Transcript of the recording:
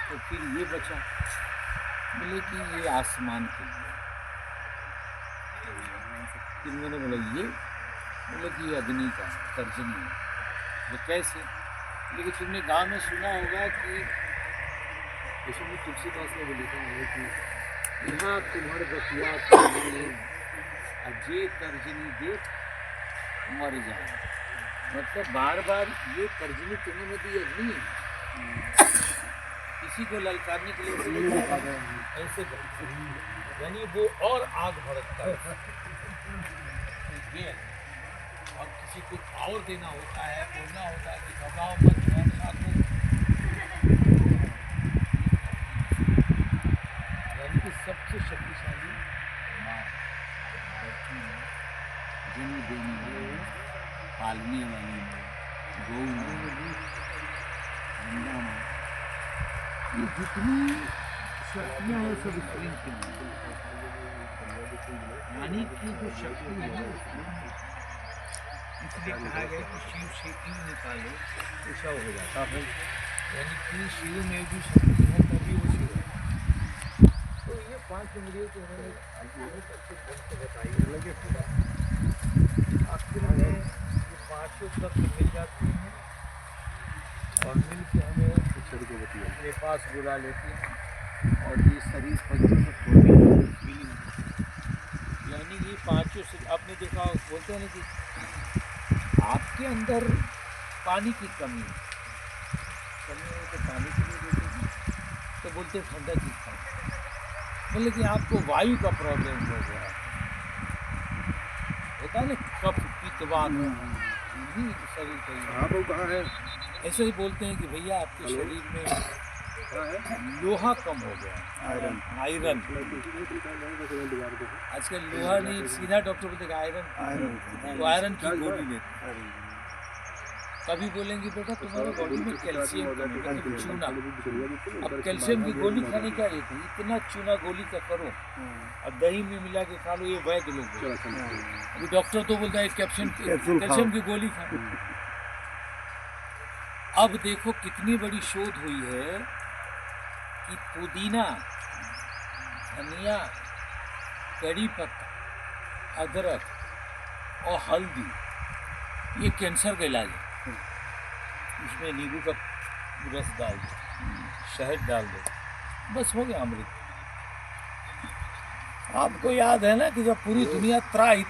तो फिर ये बचा, बोले कि ये आसमान के लिए। फिर मैंने बोला ये, बोले कि ये अग्नि का तर्जनी है। तो कैसे? लेकिन तुमने गाँव में सुना होगा कि उसमें तुलसीदास ने भी लिखा है कि यहाँ तुम्हारे बतिया अजय तर्जनी देख मर जाए। मतलब बार बार ये तर्जनी तुम्हें दी अग्नि है, किसी को ललकारने के लिए ऐसे यानी वो और आग भड़कता है। और किसी को पावर देना होता है, बोलना होता है कि घबराओ मत, यानी कि सबसे शक्तिशाली माँ, जन्म देने वाली, पालने वाली माँ, गौ माँ, गंगा माँ, ये जितनी शक्तियाँ हैं सब स्त्रियों के लिए। यानी कि जो शक्ति है इसलिए कहा गया कि शिव से ईव निकालो तो शव हो जाता है। यानी कि शिव में भी शक्ति है तभी वो शिव है। तो ये 5 उंगलियों को उन्होंने बताई लगे पूरा। आखिर में ये 5 तत्व मिल जाते हैं और मिल के हमें अपने पास बुला लेते हैं और ये शरीर पर यानी ये 5 से आपने देखा बोलते हैं ना कि आपके अंदर पानी की कमी है तो पानी के लिए देते हैं, तो बोलते ठंडा चीज खाओ। बोले कि आपको वायु का प्रॉब्लम हो गया होता है ना, कफ पित्तवात शरीर का कहाँ है। ऐसे ही बोलते हैं कि भैया आपके शरीर में लोहा कम हो गया, आयरन। आजकल लोहा नहीं, सीधा डॉक्टर बोलते आयरन, तो आयरन की गोली लेते। कभी बोलेंगे बेटा तुम्हारे बॉडी में कैल्शियम कमी है, तुम चूना। अब कैल्शियम की गोली खाने का एक इतना चूना गोली का करो, अब दही में मिला के खा लो, ये वैद्य लोग। अभी डॉक्टर तो बोलता है कैल्शियम की गोली खा। अब देखो कितनी बड़ी शोध हुई है कि पुदीना, धनिया, कड़ी पत्ता, अदरक और हल्दी ये कैंसर का इलाज है। इसमें नींबू का रस डाल दो, शहद डाल दो, बस हो गया अमृत। आपको याद है ना कि जब पूरी दुनिया त्राही